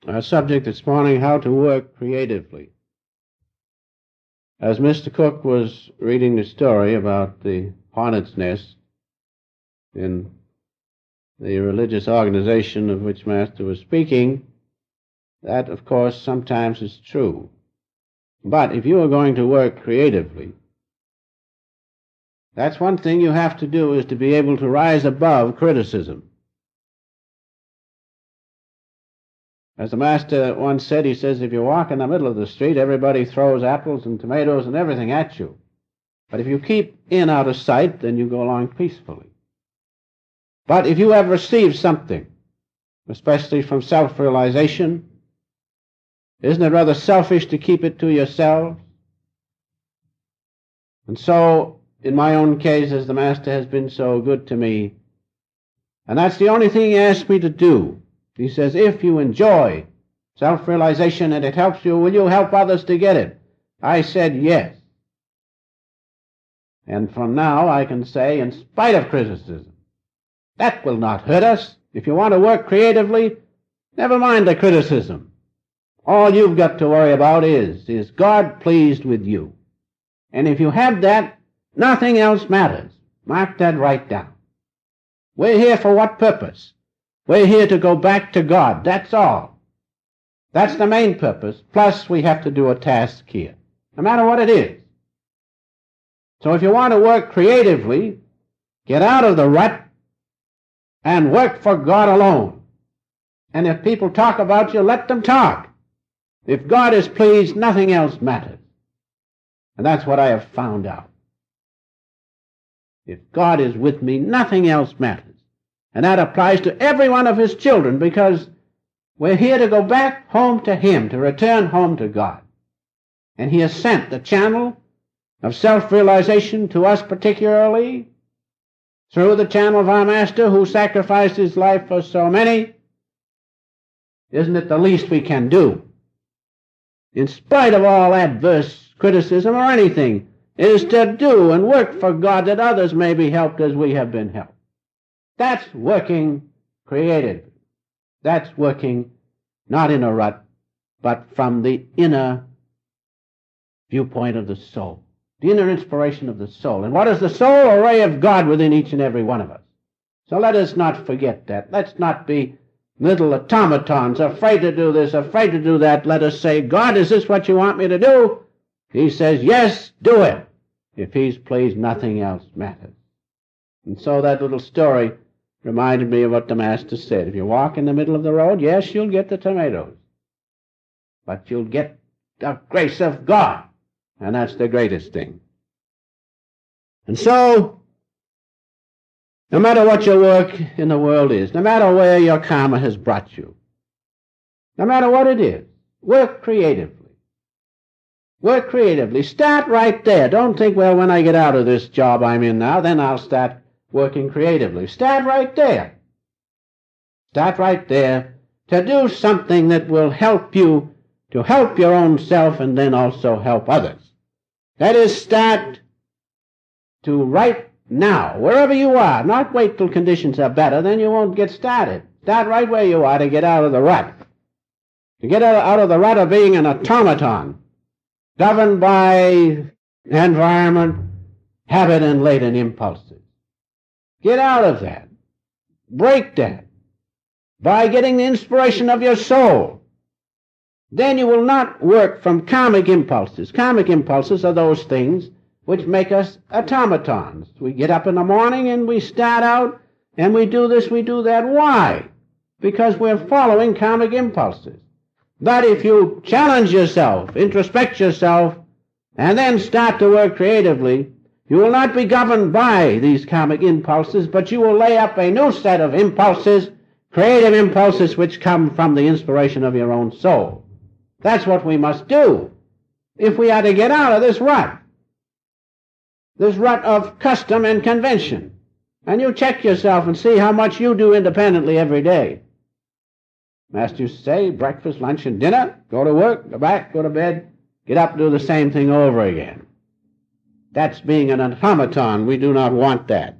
Our subject this morning, how to work creatively. As Mr. Cook was reading the story about the hornet's nest in the religious organization of which Master was speaking, that, of course, sometimes is true. But if you are going to work creatively, that's one thing you have to do, is to be able to rise above criticism. As the Master once said, he says, if you walk in the middle of the street, everybody throws apples and tomatoes and everything at you. But if you keep in out of sight, then you go along peacefully. But if you have received something, especially from self-realization, isn't it rather selfish to keep it to yourself? And so, in my own case, as the Master has been so good to me, and that's the only thing he asked me to do. He says, if you enjoy self-realization and it helps you, will you help others to get it? I said yes. And from now I can say, in spite of criticism, that will not hurt us. If you want to work creatively, never mind the criticism. All you've got to worry about is God pleased with you? And if you have that, nothing else matters. Mark that right down. We're here for what purpose? We're here to go back to God. That's all. That's the main purpose. Plus, we have to do a task here, no matter what it is. So if you want to work creatively, get out of the rut and work for God alone. And if people talk about you, let them talk. If God is pleased, nothing else matters. And that's what I have found out. If God is with me, nothing else matters. And that applies to every one of his children, because we're here to go back home to him, to return home to God. And he has sent the channel of self-realization to us particularly through the channel of our Master, who sacrificed his life for so many. Isn't it the least we can do, in spite of all adverse criticism or anything, is to do and work for God, that others may be helped as we have been helped? That's working creatively. That's working not in a rut, but from the inner viewpoint of the soul, the inner inspiration of the soul. And what is the soul? A ray of God within each and every one of us. So let us not forget that. Let's not be little automatons, afraid to do this, afraid to do that. Let us say, God, is this what you want me to do? He says, yes, do it. If he's pleased, nothing else matters. And so that little story reminded me of what the Master said. If you walk in the middle of the road, yes, you'll get the tomatoes, but you'll get the grace of God, and that's the greatest thing. And so, no matter what your work in the world is, no matter where your karma has brought you, no matter what it is, work creatively. Work creatively. Start right there. Don't think, well, when I get out of this job I'm in now, then I'll start working creatively. Start right there. Start right there to do something that will help you to help your own self and then also help others. That is, start to right now, wherever you are. Not wait till conditions are better, then you won't get started. Start right where you are to get out of the rut. To get out of the rut of being an automaton, governed by environment, habit, and latent impulses. Get out of that. Break that by getting the inspiration of your soul. Then you will not work from karmic impulses. Karmic impulses are those things which make us automatons. We get up in the morning and we start out and we do this, we do that. Why? Because we're following karmic impulses. But if you challenge yourself, introspect yourself, and then start to work creatively, you will not be governed by these karmic impulses, but you will lay up a new set of impulses, creative impulses which come from the inspiration of your own soul. That's what we must do if we are to get out of this rut of custom and convention. And you check yourself and see how much you do independently every day. Master used to say, breakfast, lunch, and dinner, go to work, go back, go to bed, get up, do the same thing over again. That's being an automaton. We do not want that.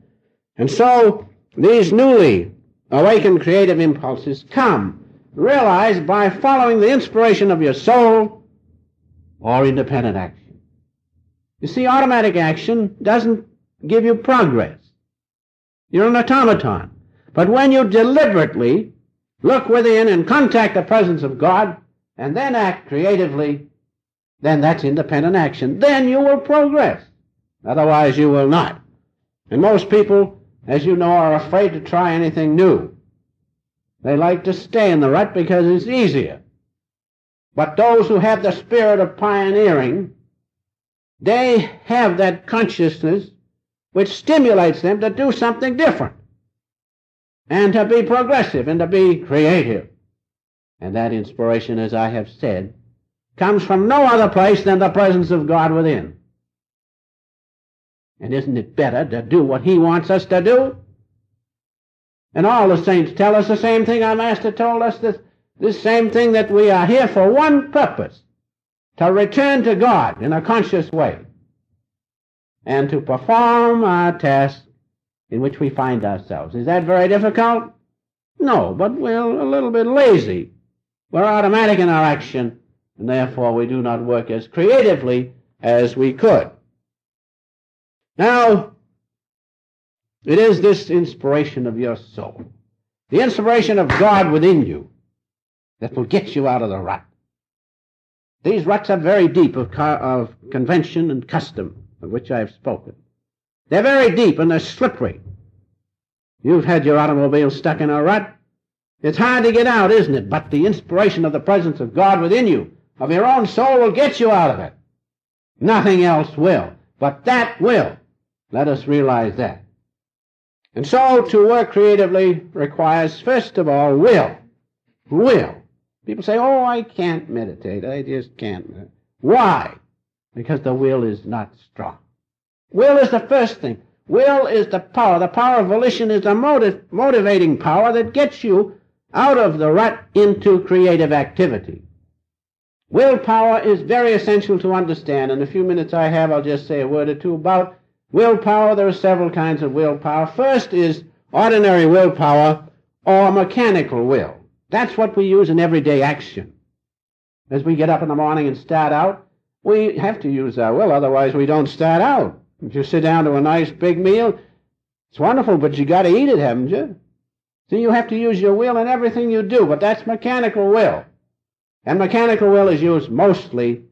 And so these newly awakened creative impulses come realized by following the inspiration of your soul or independent action. You see, automatic action doesn't give you progress. You're an automaton. But when you deliberately look within and contact the presence of God and then act creatively, then that's independent action. Then you will progress. Otherwise you will not. And most people, as you know, are afraid to try anything new. They like to stay in the rut because it's easier. But those who have the spirit of pioneering, they have that consciousness which stimulates them to do something different and to be progressive and to be creative. And that inspiration, as I have said, comes from no other place than the presence of God within. And isn't it better to do what He wants us to do? And all the saints tell us the same thing. Our Master told us this same thing, that we are here for one purpose, to return to God in a conscious way and to perform our task in which we find ourselves. Is that very difficult? No, but we're a little bit lazy. We're automatic in our action, and therefore we do not work as creatively as we could. Now, it is this inspiration of your soul, the inspiration of God within you, that will get you out of the rut. These ruts are very deep of convention and custom, of which I have spoken. They're very deep and they're slippery. You've had your automobile stuck in a rut. It's hard to get out, isn't it? But the inspiration of the presence of God within you, of your own soul, will get you out of it. Nothing else will, but that will. Let us realize that. And so to work creatively requires, first of all, will. Will. People say, oh, I can't meditate. I just can't meditate. Why? Because the will is not strong. Will is the first thing. Will is the power. The power of volition is the motivating power that gets you out of the rut into creative activity. Willpower is very essential to understand. In the few minutes I have, I'll just say a word or two about willpower. There are several kinds of willpower. First is ordinary willpower or mechanical will. That's what we use in everyday action. As we get up in the morning and start out, we have to use our will, otherwise we don't start out. If you sit down to a nice big meal, it's wonderful, but you got to eat it, haven't you? So you have to use your will in everything you do, but that's mechanical will. And mechanical will is used mostly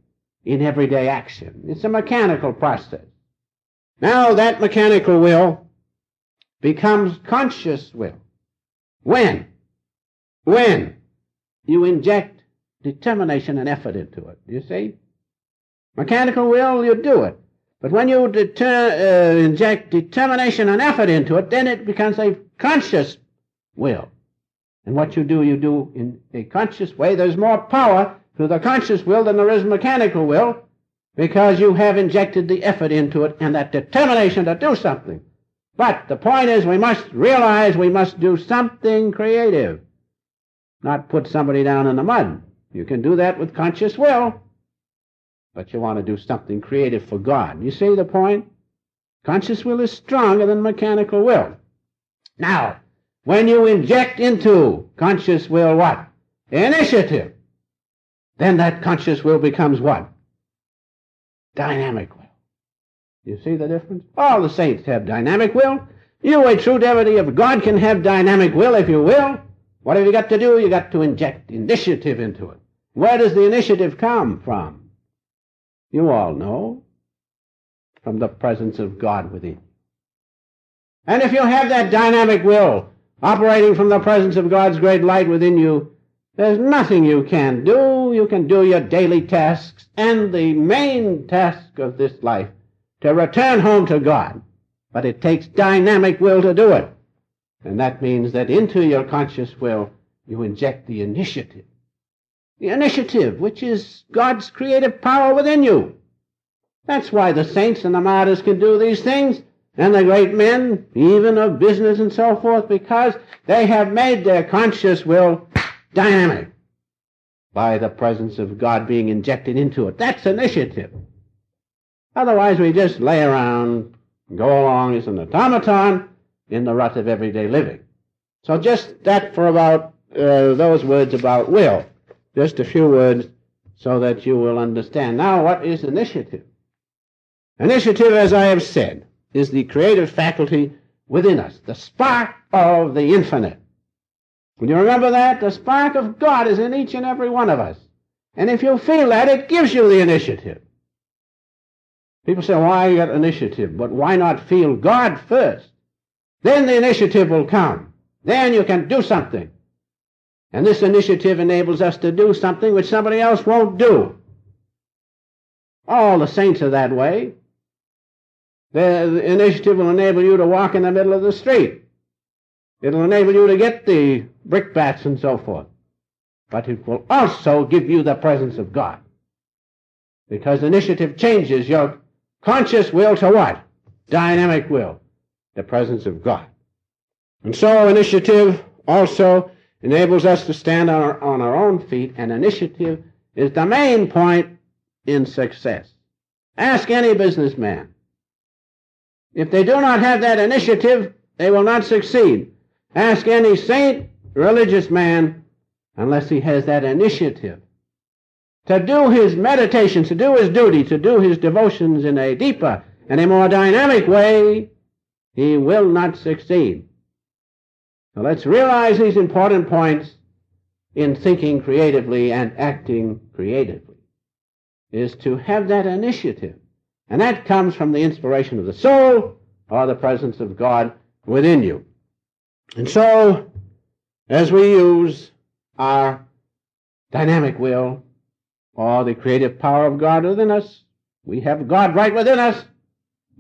in everyday action. It's a mechanical process. Now that mechanical will becomes conscious will. When you inject determination and effort into it, you see? Mechanical will, you do it. But when you inject determination and effort into it, then it becomes a conscious will. And what you do in a conscious way. There's more power to the conscious will than there is mechanical will, because you have injected the effort into it and that determination to do something. But the point is, we must realize we must do something creative, not put somebody down in the mud. You can do that with conscious will, but you want to do something creative for God. You see the point? Conscious will is stronger than mechanical will. Now, when you inject into conscious will what? Initiative. Then that conscious will becomes what? Dynamic will. You see the difference? All the saints have dynamic will. You, a true devotee of God, can have dynamic will if you will. What have you got to do? You got to inject initiative into it. Where does the initiative come from? You all know. From the presence of God within. And if you have that dynamic will operating from the presence of God's great light within you, there's nothing you can do. You can do your daily tasks and the main task of this life, to return home to God. But it takes dynamic will to do it. And that means that into your conscious will, you inject the initiative. The initiative, which is God's creative power within you. That's why the saints and the martyrs can do these things, and the great men, even of business and so forth, because they have made their conscious will dynamic by the presence of God being injected into it. That's initiative. Otherwise, we just lay around, go along as an automaton in the rut of everyday living. So just that for about those words about will. Just a few words so that you will understand. Now, what is initiative? Initiative, as I have said, is the creative faculty within us, the spark of the infinite. Will you remember that? The spark of God is in each and every one of us. And if you feel that, it gives you the initiative. People say, why you got initiative? But why not feel God first? Then the initiative will come. Then you can do something. And this initiative enables us to do something which somebody else won't do. All the saints are that way. The initiative will enable you to walk in the middle of the street. It'll enable you to get the brickbats and so forth. But it will also give you the presence of God. Because initiative changes your conscious will to what? Dynamic will. The presence of God. And so initiative also enables us to stand on our own feet, and initiative is the main point in success. Ask any businessman. If they do not have that initiative, they will not succeed. Ask any saint, religious man, unless he has that initiative to do his meditations, to do his duty, to do his devotions in a deeper and a more dynamic way, he will not succeed. So let's realize these important points in thinking creatively and acting creatively, is to have that initiative. And that comes from the inspiration of the soul or the presence of God within you. And so, as we use our dynamic will or the creative power of God within us, we have God right within us.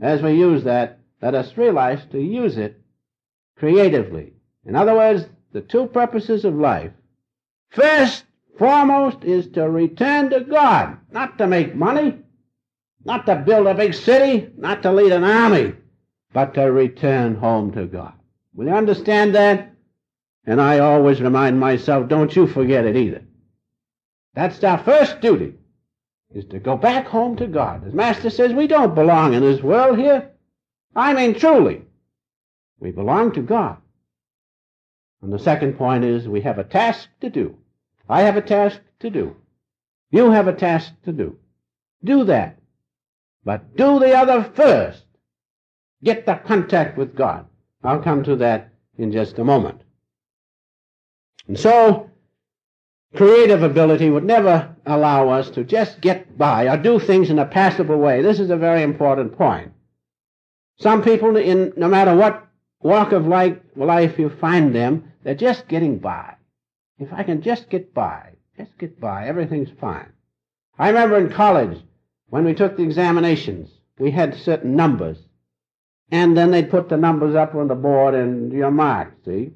As we use that, let us realize to use it creatively. In other words, the two purposes of life. First, foremost, is to return to God, not to make money, not to build a big city, not to lead an army, but to return home to God. Will you understand that? And I always remind myself, don't you forget it either. That's our first duty, is to go back home to God. As Master says, we don't belong in this world here. I mean, truly. We belong to God. And the second point is we have a task to do. I have a task to do. You have a task to do. Do that. But do the other first. Get the contact with God. I'll come to that in just a moment. And so, creative ability would never allow us to just get by or do things in a passable way. This is a very important point. Some people, no matter what walk of life you find them, they're just getting by. If I can just get by, everything's fine. I remember in college, when we took the examinations, we had certain numbers. And then they'd put the numbers up on the board and your marks, see?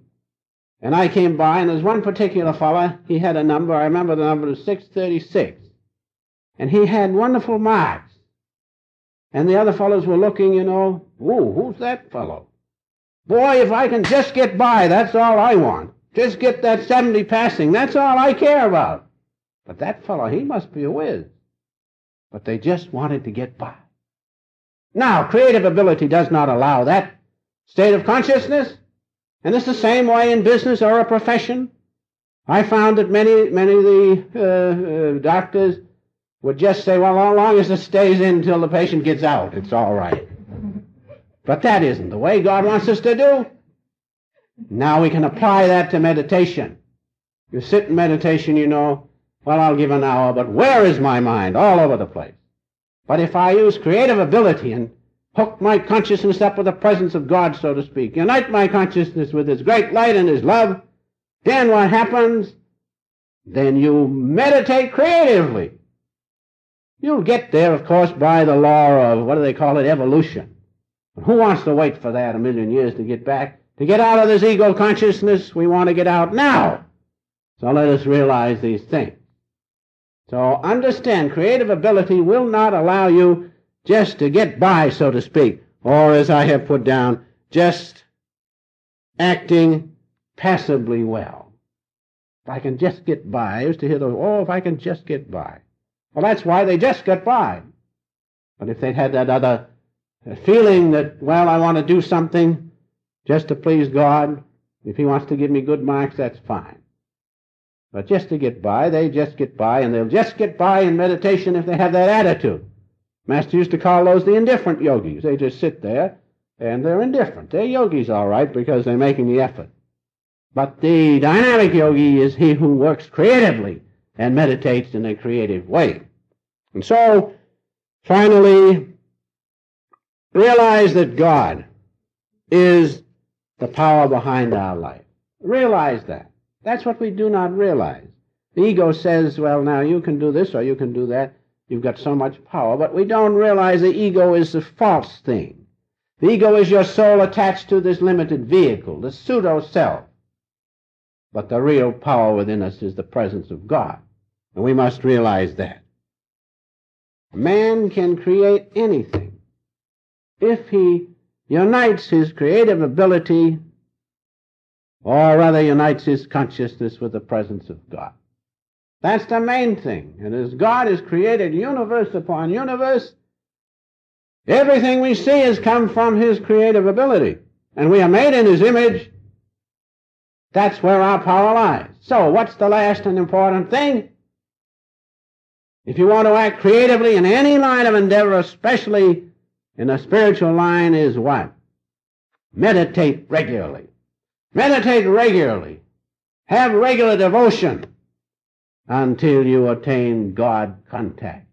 And I came by, and there's one particular fellow, he had a number, I remember the number was 636. And he had wonderful marks. And the other fellows were looking, ooh, who's that fellow? Boy, if I can just get by, that's all I want. Just get that 70 passing, that's all I care about. But that fellow, he must be a whiz. But they just wanted to get by. Now, creative ability does not allow that state of consciousness. And it's the same way in business or a profession. I found that many of the doctors would just say, well, as long as it stays in until the patient gets out, it's all right. But that isn't the way God wants us to do. Now we can apply that to meditation. You sit in meditation, well, I'll give an hour, but where is my mind? All over the place. But if I use creative ability and hook my consciousness up with the presence of God, so to speak, unite my consciousness with His great light and His love, then what happens? Then you meditate creatively. You'll get there, of course, by the law of, what do they call it, evolution. But who wants to wait for that 1,000,000 years to get back? To get out of this ego consciousness, we want to get out now. So let us realize these things. So understand, creative ability will not allow you just to get by, so to speak, or as I have put down, just acting passably well. If I can just get by. I used to hear those, if I can just get by. Well, that's why they just got by. But if they'd had that other feeling that, well, I want to do something just to please God, if He wants to give me good marks, that's fine. But just to get by, they just get by, and they'll just get by in meditation if they have that attitude. Master used to call those the indifferent yogis. They just sit there, and they're indifferent. They're yogis, all right, because they're making the effort. But the dynamic yogi is he who works creatively and meditates in a creative way. And so, finally, realize that God is the power behind our life. Realize that. That's what we do not realize. The ego says, well, now you can do this or you can do that. You've got so much power. But we don't realize the ego is a false thing. The ego is your soul attached to this limited vehicle, the pseudo-self. But the real power within us is the presence of God. And we must realize that. Man can create anything if he unites his creative ability, or rather unites his consciousness with the presence of God. That's the main thing. And as God has created universe upon universe, everything we see has come from his creative ability. And we are made in his image. That's where our power lies. So what's the last and important thing? If you want to act creatively in any line of endeavor, especially in a spiritual line, is what? Meditate regularly. Meditate regularly. Have regular devotion until you attain God contact.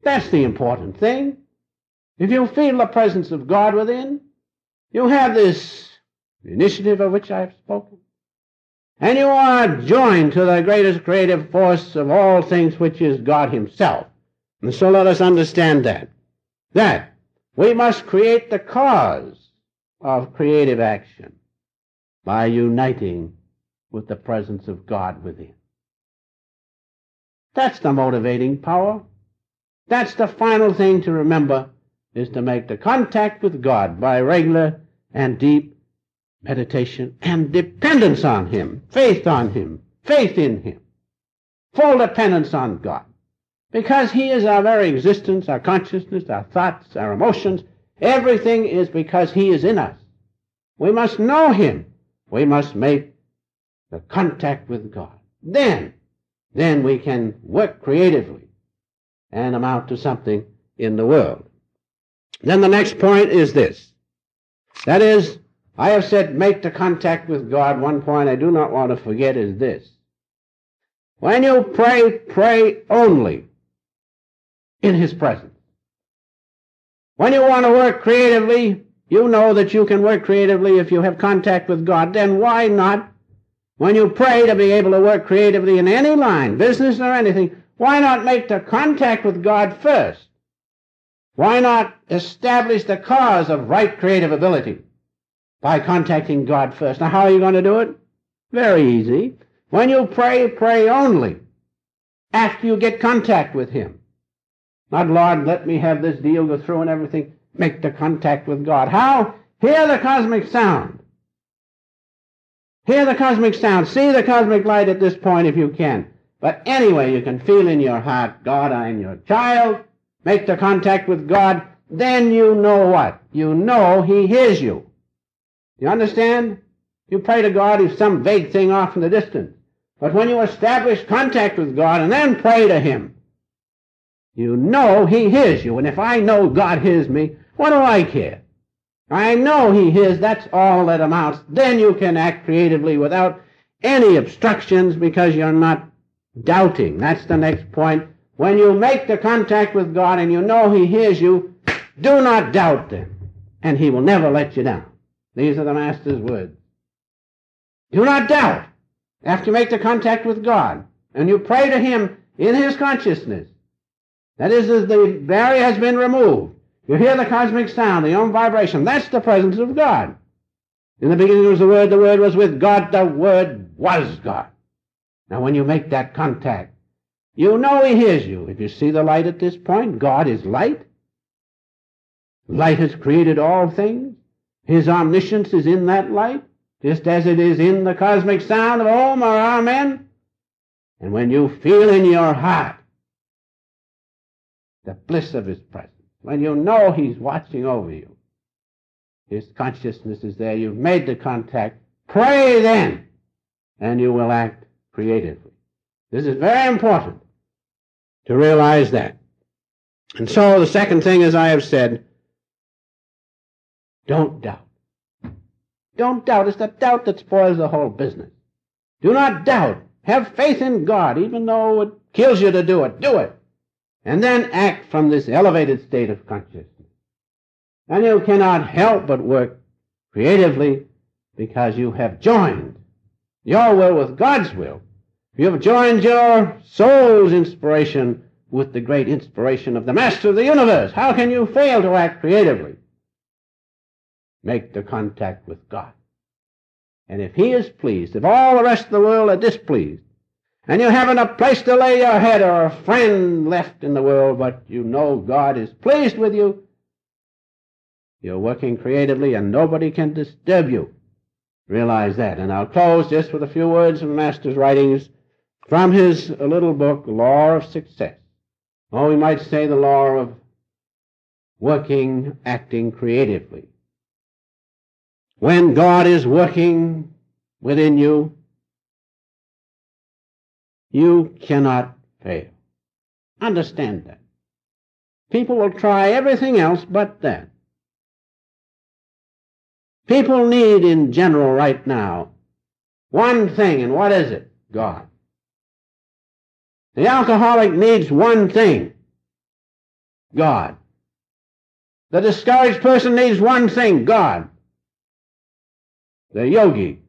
That's the important thing. If you feel the presence of God within, you have this initiative of which I have spoken, and you are joined to the greatest creative force of all things, which is God himself. And so let us understand that we must create the cause of creative action by uniting with the presence of God within. That's the motivating power. That's the final thing to remember, is to make the contact with God by regular and deep meditation and dependence on him, faith in him, full dependence on God. Because he is our very existence, our consciousness, our thoughts, our emotions. Everything is because he is in us. We must know him. We must make the contact with God. Then we can work creatively and amount to something in the world. Then the next point is this. That is, I have said make the contact with God. One point I do not want to forget is this. When you pray, pray only in his presence. When you want to work creatively, you know that you can work creatively if you have contact with God. Then why not, when you pray to be able to work creatively in any line, business or anything, why not make the contact with God first? Why not establish the cause of right creative ability by contacting God first? Now, how are you going to do it? Very easy. When you pray, pray only after you get contact with him. Not, Lord, let me have this deal go through and everything. Make the contact with God. How? Hear the cosmic sound. Hear the cosmic sound. See the cosmic light at this point if you can. But anyway, you can feel in your heart, God, I am your child. Make the contact with God. Then you know what? You know he hears you. You understand? You pray to God, he's some vague thing off in the distance. But when you establish contact with God and then pray to him, you know he hears you. And if I know God hears me, what do I care? I know he hears. That's all that amounts. Then you can act creatively without any obstructions because you're not doubting. That's the next point. When you make the contact with God and you know he hears you, do not doubt then, and he will never let you down. These are the Master's words. Do not doubt after you make the contact with God and you pray to him in his consciousness. That is, as the barrier has been removed. You hear the cosmic sound, the own vibration. That's the presence of God. In the beginning was the Word was with God, the Word was God. Now when you make that contact, you know he hears you. If you see the light at this point, God is light. Light has created all things. His omniscience is in that light, just as it is in the cosmic sound of Om or Amen. And when you feel in your heart the bliss of his presence, when you know he's watching over you, his consciousness is there, you've made the contact, pray then, and you will act creatively. This is very important to realize that. And so the second thing, as I have said, don't doubt. Don't doubt. It's the doubt that spoils the whole business. Do not doubt. Have faith in God, even though it kills you to do it. Do it. And then act from this elevated state of consciousness. And you cannot help but work creatively because you have joined your will with God's will. You have joined your soul's inspiration with the great inspiration of the Master of the universe. How can you fail to act creatively? Make the contact with God. And if He is pleased, if all the rest of the world are displeased, and you haven't a place to lay your head or a friend left in the world, but you know God is pleased with you, you're working creatively and nobody can disturb you. Realize that. And I'll close just with a few words from the Master's writings from his little book, Law of Success. Or we might say the law of working, acting creatively. When God is working within you, you cannot fail. Understand that. People will try everything else but that. People need in general right now one thing, and what is it? God. The alcoholic needs one thing, God. The discouraged person needs one thing, God. The yogi,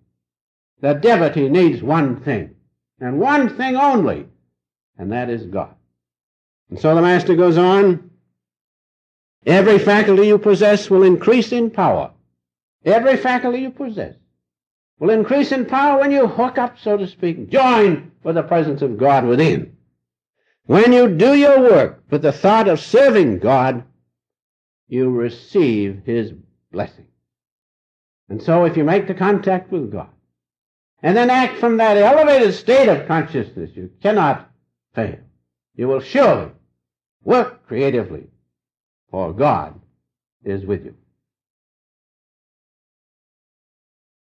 the devotee needs one thing, and one thing only, and that is God. And so the Master goes on, every faculty you possess will increase in power. Every faculty you possess will increase in power when you hook up, so to speak, join with the presence of God within. When you do your work with the thought of serving God, you receive His blessing. And so if you make the contact with God, and then act from that elevated state of consciousness, you cannot fail. You will surely work creatively, for God is with you.